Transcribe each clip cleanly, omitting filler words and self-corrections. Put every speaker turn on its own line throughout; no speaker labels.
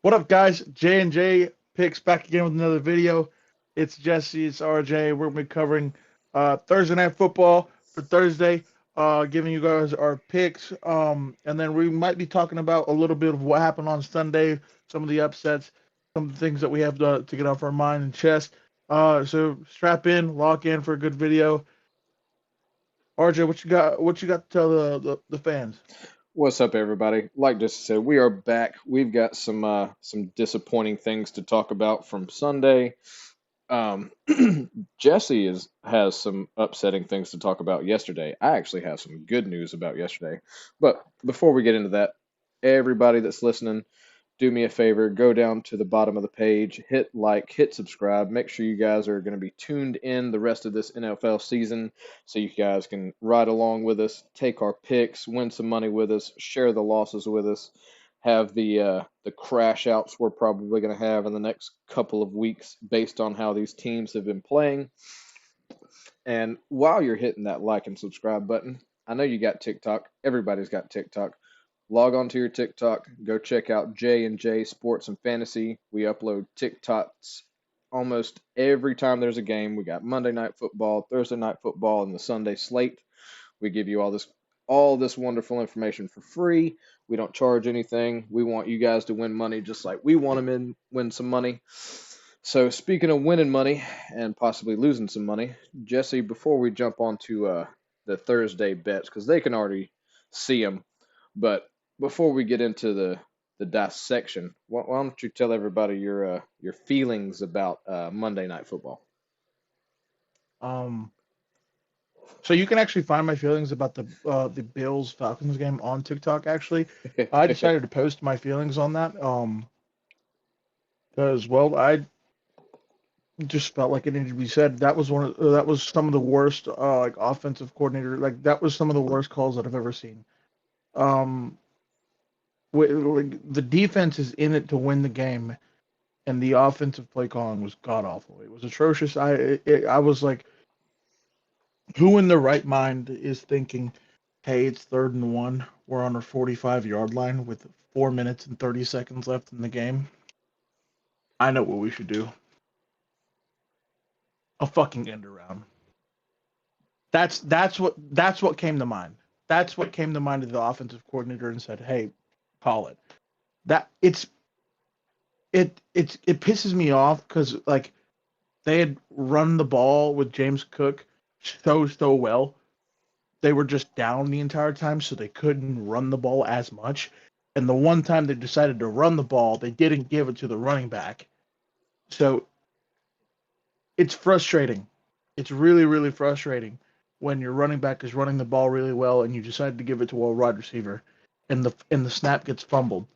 What up, guys? J and J picks back again with another video. It's Jesse, it's RJ. We're gonna be covering Thursday night football for Thursday, giving you guys our picks. And then we might be talking about a little bit of what happened on Sunday, some of the upsets, some of the things that we have to get off our mind and chest. So strap in, lock in for a good video. RJ, what you got? What you got to tell the fans?
What's up, everybody? Like just said, we are back. We've got some disappointing things to talk about from Sunday. Um, Jesse has some upsetting things to talk about yesterday. I actually have some good news about yesterday. But before we get into that, everybody that's listening, do me a favor, go down to the bottom of the page, hit like, hit subscribe. Make sure you guys are going to be tuned in the rest of this NFL season so you guys can ride along with us, take our picks, win some money with us, share the losses with us, have the crash outs we're probably going to have in the next couple of weeks based on how these teams have been playing. And while you're hitting that like and subscribe button, I know you got TikTok. Everybody's got TikTok. Log on to your TikTok. Go check out J and J Sports and Fantasy. We upload TikToks almost every time there's a game. We got Monday night football, Thursday night football, and the Sunday slate. We give you all this wonderful information for free. We don't charge anything. We want you guys to win money just like we want them in win some money. So speaking of winning money and possibly losing some money, Jesse, before we jump on to the Thursday bets, because they can already see them, but before we get into the dissection, why don't you tell everybody your feelings about Monday Night Football?
Um, So you can actually find my feelings about the Bills Falcons game on TikTok. Actually, I decided to post my feelings on that. Because I just felt like it needed to be said. That was some of the worst like offensive coordinator, like that was some of the worst calls that I've ever seen. Um, like, the defense is in it to win the game, and the offensive play calling was god awful. It was atrocious. I was like, who in their right mind is thinking, hey, it's 3rd and 1. We're on our 45-yard line with 4 minutes and 30 seconds left in the game. I know what we should do. A fucking end around. That's what came to mind. That's what came to mind to the offensive coordinator and said, "Hey, call it." That it pisses me off because like they had run the ball with James Cook so well. They were just down the entire time, so they couldn't run the ball as much. And the one time they decided to run the ball, they didn't give it to the running back. So it's frustrating. It's really, really frustrating when your running back is running the ball really well and you decide to give it to a wide receiver and the snap gets fumbled.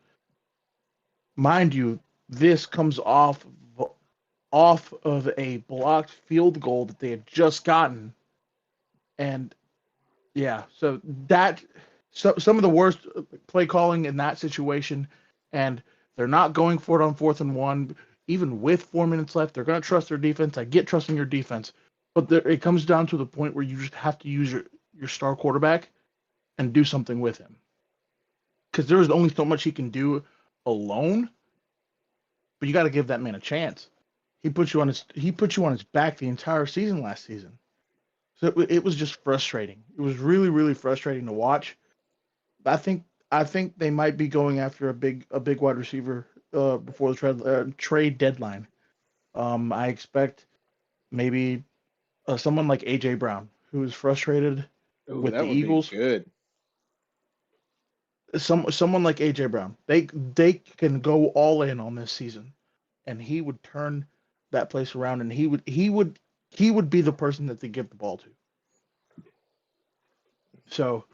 Mind you, this comes off of a blocked field goal that they had just gotten. And yeah, so some of the worst play calling in that situation, and they're not going for it on 4th and 1, even with 4 minutes left. They're going to trust their defense. I get trusting your defense, but it comes down to the point where you just have to use your star quarterback and do something with him because there is only so much he can do alone. But you got to give that man a chance. He put you on his back the entire season last season. So it was just frustrating. It was really, really frustrating to watch. I think I think they might be going after a big wide receiver before the trade deadline. I expect maybe someone like AJ Brown, who is frustrated
Oh,
with the
that would be
Eagles.
good.
Someone like AJ Brown, they can go all in on this season, and he would turn that place around, and he would be the person that they give the ball to. So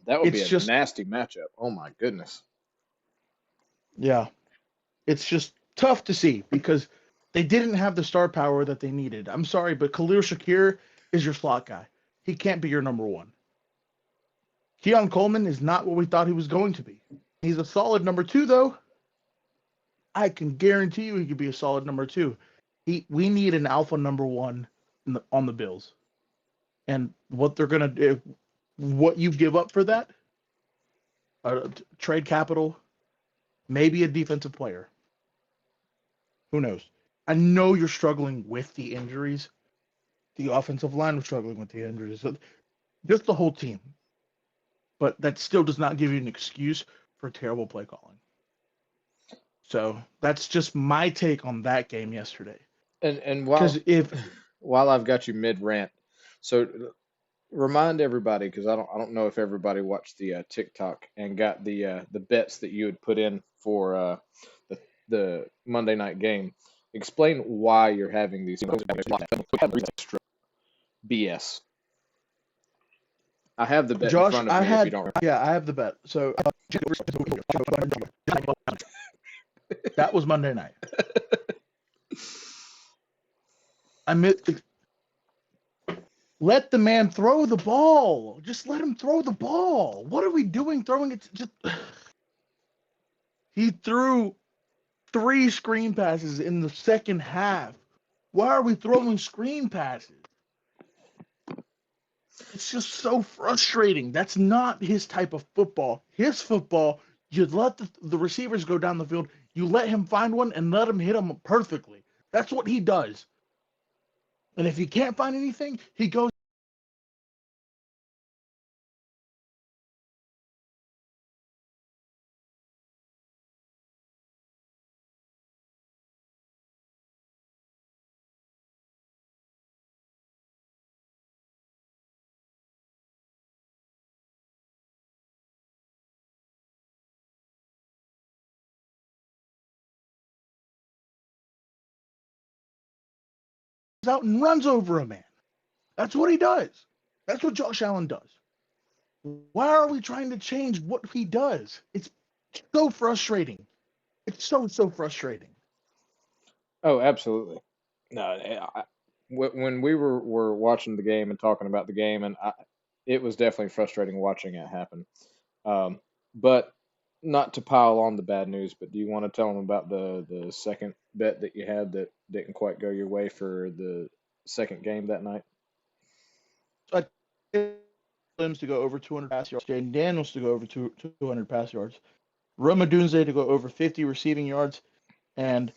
That would be
it's
a
just
nasty matchup. Oh my goodness.
yeah, it's just tough to see because they didn't have the star power that they needed. I'm sorry, but Khalil Shakir is your slot guy. He can't be your number one. Keon Coleman is not what we thought he was going to be. He's a solid number two, though. I can guarantee you he could be a solid number two. We need an alpha number one on the Bills, and what they're gonna do, what you give up for that, trade capital, maybe a defensive player. Who knows? I know you're struggling with the injuries. The offensive line was struggling with the injuries. Just the whole team. But that still does not give you an excuse for terrible play calling. So that's just my take on that game yesterday.
And
Because if
while I've got you mid rant, so remind everybody because I don't know if everybody watched the TikTok and got the bets that you had put in for the Monday night game. Explain why you're having these extra BS. I have the bet in
Josh,
front of me if you don't remember.
I have the bet. So that was Monday night. Let the man throw the ball. Just let him throw the ball. What are we doing throwing it? He threw 3 screen passes in the second half. Why are we throwing screen passes? It's just so frustrating. That's not his type of football. His football, you let the receivers go down the field, you let him find one and let him hit him perfectly. That's what he does. And if he can't find anything, he goes out and runs over a man. That's what he does. That's what Josh Allen does. Why are we trying to change what he does? It's so frustrating. It's so frustrating.
Oh, absolutely. No, when we were watching the game and talking about the game, and it was definitely frustrating watching it happen. But not to pile on the bad news, but do you want to tell them about the second bet that you had that didn't quite go your way for the second game that night?
So I Williams to go over 200 pass yards, Jaden Daniels to go over 200 pass yards, Rome Odunze to go over 50 receiving yards, and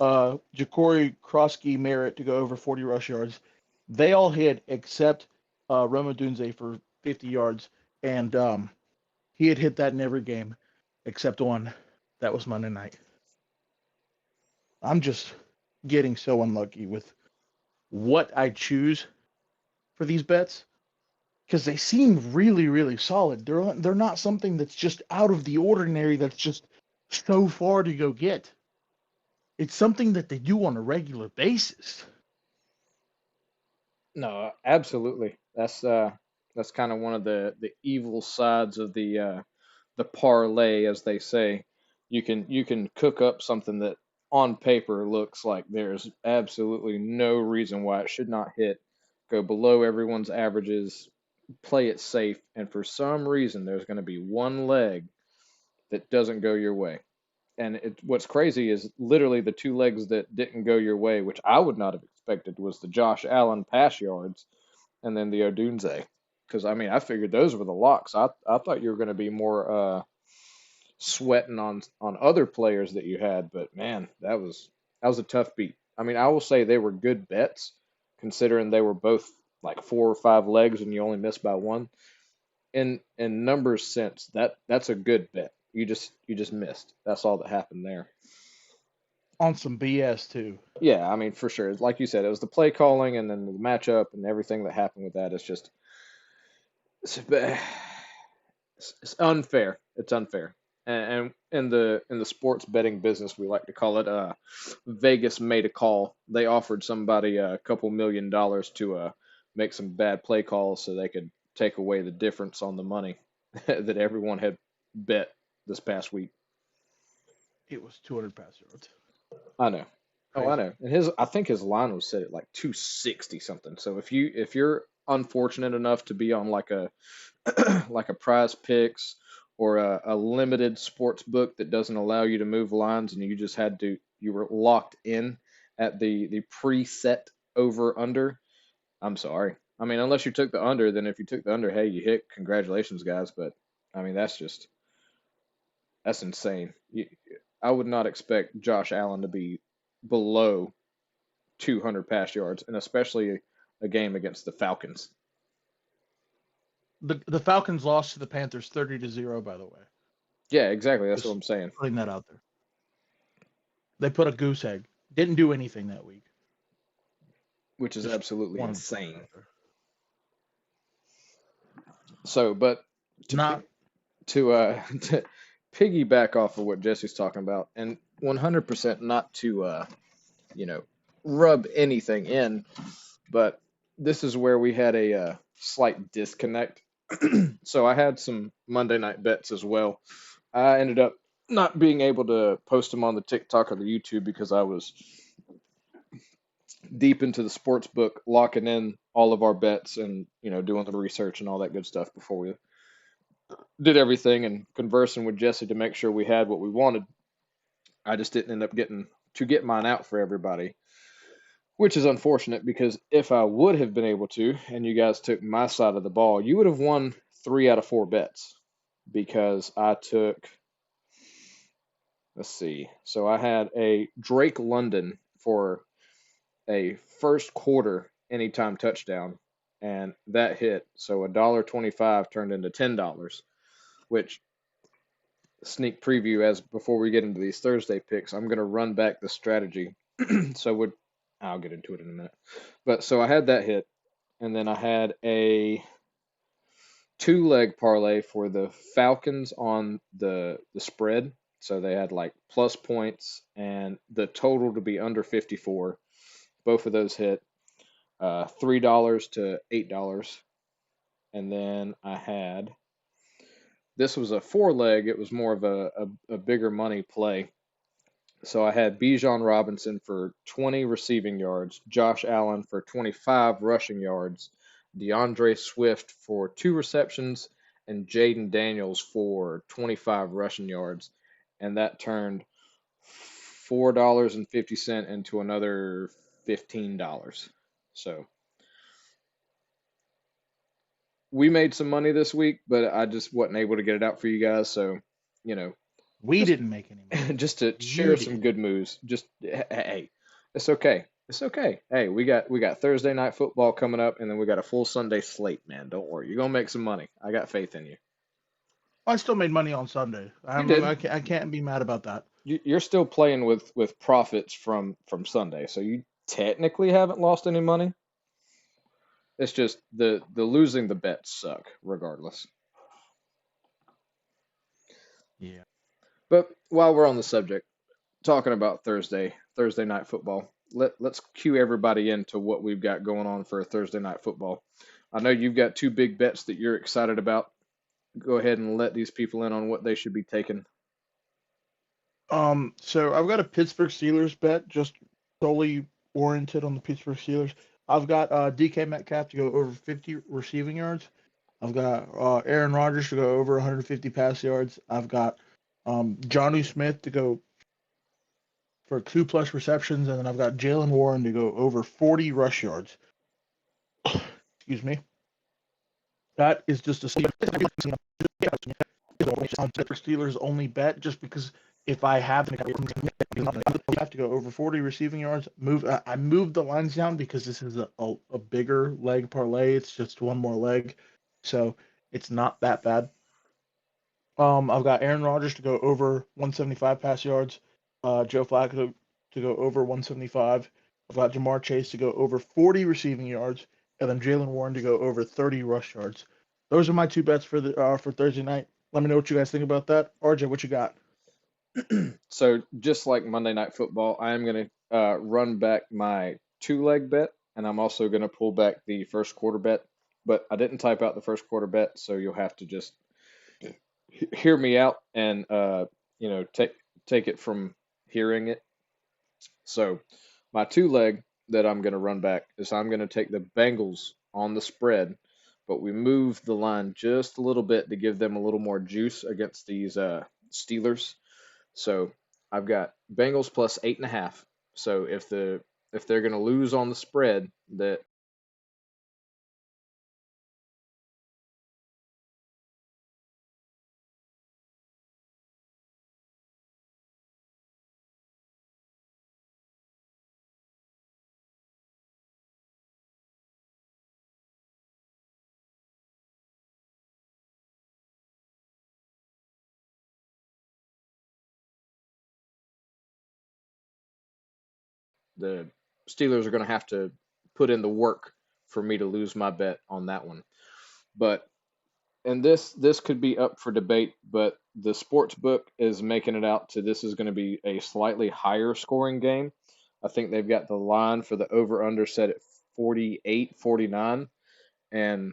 Ja'Cory Krosky Merritt to go over 40 rush yards. They all hit except Rome Odunze for 50 yards, and he had hit that in every game except one. That was Monday night. I'm just getting so unlucky with what I choose for these bets because they seem really, really solid. They're not something that's just out of the ordinary. That's just so far to go get. It's something that they do on a regular basis.
No, absolutely. That's kind of one of the evil sides of the parlay, as they say. You can cook up something that on paper looks like there's absolutely no reason why it should not hit, go below everyone's averages, play it safe, and for some reason there's going to be one leg that doesn't go your way. And what's crazy is literally the 2 legs that didn't go your way, which I would not have expected, was the Josh Allen pass yards and then the Odunze. Because I mean, I figured those were the locks. I thought you were going to be more sweating on other players that you had, but man, that was a tough beat. I mean, I will say they were good bets considering they were both like 4 or 5 legs and you only missed by one. In numbers sense, that's a good bet. You just missed. That's all that happened there.
On some BS too.
Yeah, I mean for sure. Like you said, it was the play calling and then the matchup and everything that happened with that. It's, it's unfair. It's unfair. And in the sports betting business, we like to call it Vegas made a call. They offered somebody a couple $1 million to make some bad play calls so they could take away the difference on the money that everyone had bet this past week.
It was 200 pass yards.
I know. Oh, I
Crazy.
know. And I think his line was set at like 260 something. So if you're unfortunate enough to be on like a like a Prize Picks or a limited sports book that doesn't allow you to move lines and you were locked in at the preset over under. I'm sorry. I mean, unless you took the under, then if you took the under, hey, you hit. Congratulations, guys. But I mean, that's insane. I would not expect Josh Allen to be below 200 pass yards, and especially a game against the Falcons.
The Falcons lost to the Panthers 30-0, by the way.
Yeah, exactly. That's what
Just
I'm saying.
putting that out there. They put a goose egg. Didn't do anything that week.
Which is
Just
absolutely
wanted to put that
insane.
out there.
So, but
Not
to piggyback off of what Jesse's talking about, and 100% not to rub anything in, but this is where we had a slight disconnect. So I had some Monday night bets as well. I ended up not being able to post them on the TikTok or the YouTube because I was deep into the sports book, locking in all of our bets and doing the research and all that good stuff before we did everything and conversing with Jesse to make sure we had what we wanted. I just didn't end up getting to get mine out for everybody, which is unfortunate because if I would have been able to, and you guys took my side of the ball, you would have won 3 out of 4 bets because I took, let's see, so I had a Drake London for a first quarter anytime touchdown, and that hit. So $1.25 turned into $10, which sneak preview as before we get into these Thursday picks, I'm going to run back the strategy. So I'll get into it in a minute. But so I had that hit, and then I had a 2-leg parlay for the Falcons on the spread. So they had like plus points and the total to be under 54. Both of those hit. $3 to $8. And then I had, this was a 4-leg. It was more of a bigger money play. So I had Bijan Robinson for 20 receiving yards, Josh Allen for 25 rushing yards, DeAndre Swift for 2 receptions, and Jaden Daniels for 25 rushing yards. And that turned $4.50 into another $15. So we made some money this week, but I just wasn't able to get it out for you guys. So,
we
just
didn't make any money.
just to
You
share some
did.
good moves. Just hey, it's okay. It's okay. Hey, we got Thursday night football coming up, and then we got a full Sunday slate, man. Don't worry. You're gonna make some money. I got faith in you.
I still made money on Sunday.
You did.
I can't be mad about that.
You're still playing with profits from Sunday, so you technically haven't lost any money. It's just the losing the bets suck regardless.
Yeah.
But while we're on the subject, talking about Thursday night football, let's cue everybody into what we've got going on for Thursday night football. I know you've got 2 big bets that you're excited about. Go ahead and let these people in on what they should be taking.
So I've got a Pittsburgh Steelers bet, just solely oriented on the Pittsburgh Steelers. I've got DK Metcalf to go over 50 receiving yards. I've got Aaron Rodgers to go over 150 pass yards. I've got Jonnu Smith to go for 2+ receptions, and then I've got Jalen Warren to go over 40 rush yards. Excuse me. That is just a Steelers only bet, just because if I have to go over 40 receiving yards, I moved the lines down because this is a bigger leg parlay. It's just one more leg, so it's not that bad. I've got Aaron Rodgers to go over 175 pass yards, Joe Flacco to go over 175. I've got Jamar Chase to go over 40 receiving yards, and then Jalen Warren to go over 30 rush yards. Those are my 2 bets for Thursday night. Let me know what you guys think about that. RJ, what you got?
So just like Monday Night Football, I am going to run back my 2-leg bet, and I'm also going to pull back the first quarter bet. But I didn't type out the first quarter bet, so you'll have to just hear me out and take it from hearing it. So my 2-leg that I'm going to run back is I'm going to take the Bengals on the spread, but we move the line just a little bit to give them a little more juice against these Steelers. So I've got Bengals plus 8.5. So if they're going to lose on the spread, that the Steelers are going to have to put in the work for me to lose my bet on that one. But and this could be up for debate, but the sports book is making it out to this is going to be a slightly higher scoring game. I think they've got the line for the over under set at 48, 49, and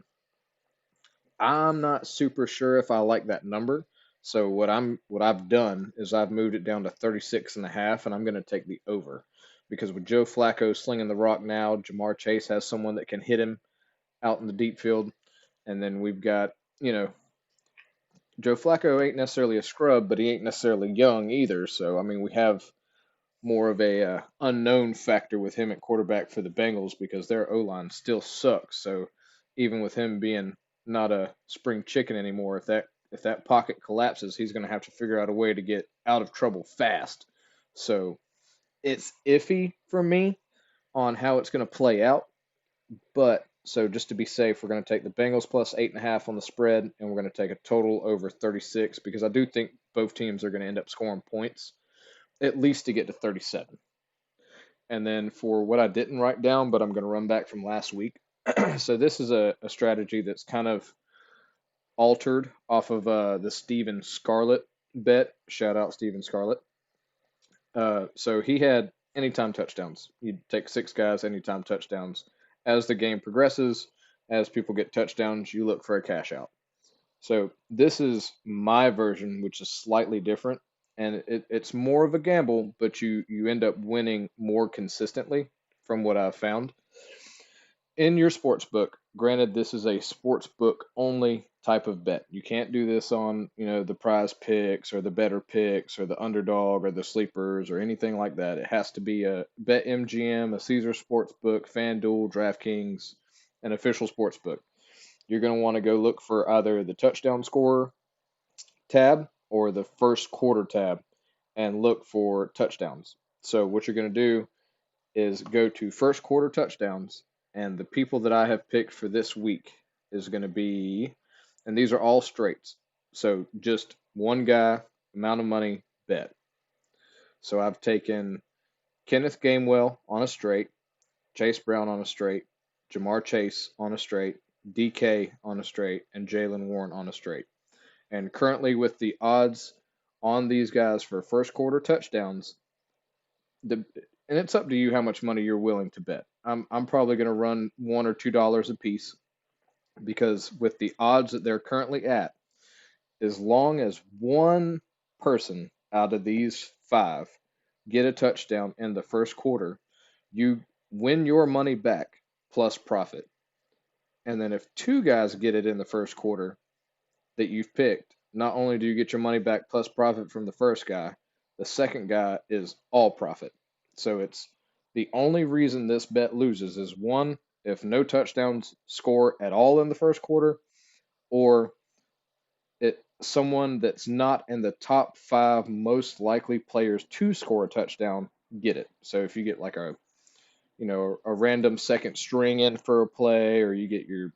I'm not super sure if I like that number. So what I've done is I've moved it down to 36.5, and I'm going to take the over because with Joe Flacco slinging the rock now, Jamar Chase has someone that can hit him out in the deep field, and then we've got, you know, Joe Flacco ain't necessarily a scrub, but he ain't necessarily young either. So I mean, we have more of a unknown factor with him at quarterback for the Bengals because their O line still sucks. So even with him being not a spring chicken anymore, if that pocket collapses, he's going to have to figure out a way to get out of trouble fast. So it's iffy for me on how it's going to play out. But so just to be safe, we're going to take the Bengals plus 8.5 on the spread, and we're going to take a total over 36 because I do think both teams are going to end up scoring points, at least to get to 37. And then for what I didn't write down, but I'm going to run back from last week. So this is a strategy that's kind of altered off of the Steven Scarlett bet. Shout out Steven Scarlett. So he had anytime touchdowns. You'd take 6 guys, anytime touchdowns. As the game progresses, as people get touchdowns, you look for a cash out. So this is my version, which is slightly different, and it's more of a gamble, but you end up winning more consistently from what I've found. In your sports book, granted, this is a sports book only type of bet. You can't do this on, the prize picks or the better picks or the underdog or the sleepers or anything like that. It has to be a BetMGM, a Caesar Sportsbook, FanDuel, DraftKings, an official sports book. You're going to want to go look for either the touchdown scorer tab or the first quarter tab and look for touchdowns. So what you're going to do is go to first quarter touchdowns, and the people that I have picked for this week is going to be, and these are all straights. So just one guy, amount of money, bet. So I've taken Kenneth Gainwell on a straight, Chase Brown on a straight, Jamar Chase on a straight, DK on a straight, and Jaylen Warren on a straight. And currently with the odds on these guys for first quarter touchdowns, and it's up to you how much money you're willing to bet. I'm probably going to run $1 or $2 a piece because with the odds that they're currently at, as long as one person out of these 5 get a touchdown in the first quarter, you win your money back plus profit. And then if 2 guys get it in the first quarter that you've picked, not only do you get your money back plus profit from the first guy, the second guy is all profit. So it's the only reason this bet loses is one, if no touchdowns score at all in the first quarter, or someone that's not in the top 5 most likely players to score a touchdown get it. So if you get like a random second string in for a play, or you get your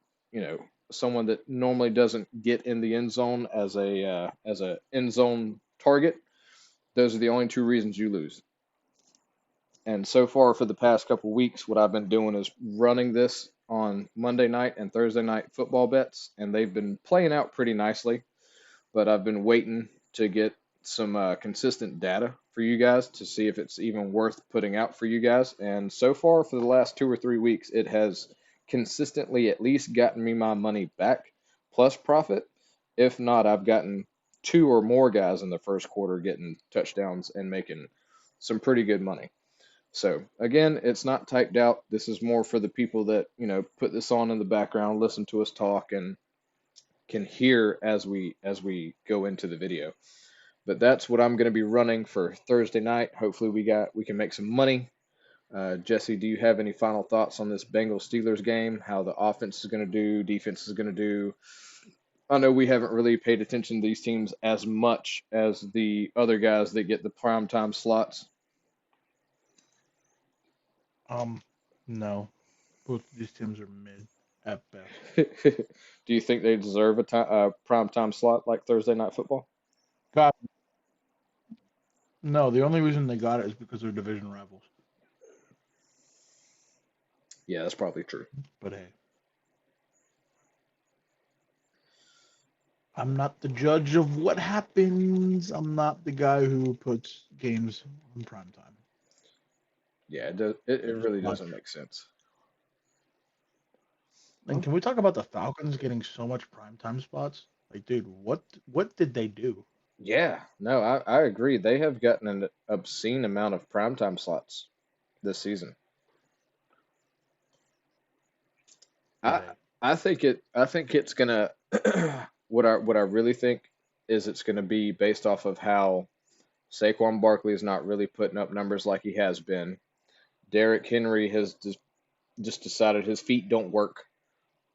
someone that normally doesn't get in the end zone as a end zone target, those are the only 2 reasons you lose. And so far for the past couple weeks, what I've been doing is running this on Monday night and Thursday night football bets, and they've been playing out pretty nicely. But I've been waiting to get some consistent data for you guys to see if it's even worth putting out for you guys. And so far for the last 2 or 3 weeks, it has consistently at least gotten me my money back plus profit. If not, I've gotten 2 or more guys in the first quarter getting touchdowns and making some pretty good money. So again, it's not typed out. This is more for the people that, put this on in the background, listen to us talk, and can hear as we go into the video. But that's what I'm going to be running for Thursday night. Hopefully we can make some money. Jesse, do you have any final thoughts on this Bengals Steelers game? How the offense is going to do, defense is going to do? I know we haven't really paid attention to these teams as much as the other guys that get the primetime slots.
No. Both of these teams are mid at best.
Do you think they deserve a primetime slot like Thursday Night Football?
God, no, the only reason they got it is because they're division rivals.
Yeah, that's probably true.
But hey, I'm not the judge of what happens. I'm not the guy who puts games on prime time.
Yeah, it
Just
really
watch.
doesn't make sense.
And can we talk about the Falcons getting so much primetime spots? Like, dude, what did they do?
Yeah, no, I agree. They have gotten an obscene amount of primetime slots this season.
But
I
hey,
I think it's gonna what I really think is it's gonna be based off of how Saquon Barkley is not really putting up numbers like he has been. Derrick Henry has just decided his feet don't work,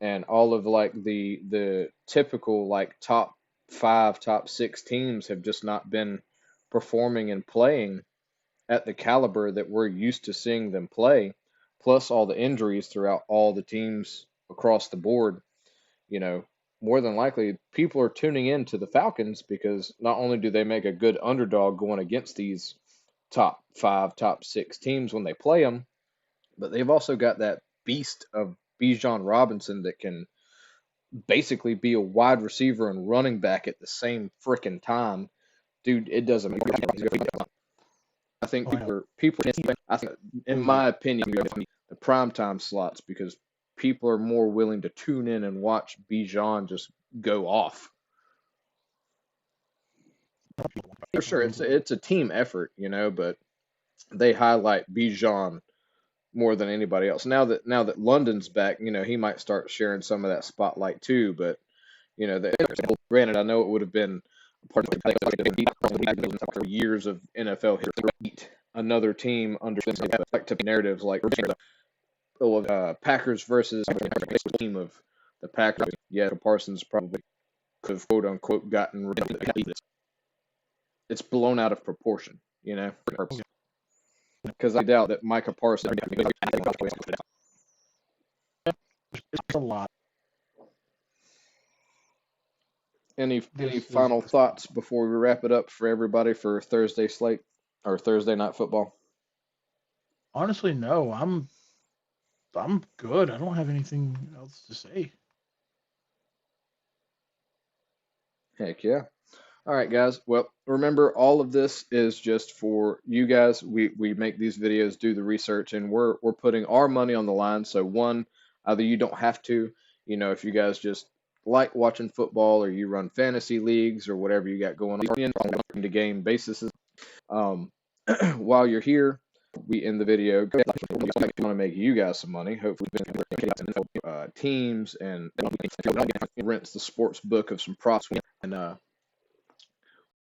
and all of like the typical like top 5, top 6 teams have just not been performing and playing at the caliber that we're used to seeing them play, plus all the injuries throughout all the teams across the board. You know, more than likely people are tuning in to the Falcons because not only do they make a good underdog going against these top 5, top 6 teams when they play them, but they've also got that beast of Bijan Robinson that can basically be a wide receiver and running back at the same freaking time. Dude, it doesn't matter. I think
oh, I know.
I think, in my opinion, the primetime slots because people are more willing to tune in and watch Bijan just go off. For sure, it's a team effort, you know, but they highlight Bijan more than anybody else. Now that London's back, you know, he might start sharing some of that spotlight too. But you know, granted, I know it would have been a part of the years of NFL history. Another team under effective narratives like Packers versus team of the Packers. Yeah, Parsons probably could have quote unquote gotten rid of it. It's blown out of proportion, you know, because I doubt that Micah Parsons.
It's a lot.
Any
This is
final thoughts before we wrap it up for everybody for Thursday slate or Thursday night football?
honestly no. I'm good. I don't have anything else to say.
Heck yeah. All right, guys. Well, remember, all of this is just for you guys. We make these videos, do the research, and we're putting our money on the line. So one, either you don't have to, you know, if you guys just like watching football or you run fantasy leagues or whatever you got going on to game basis. While you're here, we end the video. We want to make you guys some money. Hopefully, teams and rents the sports book of some props and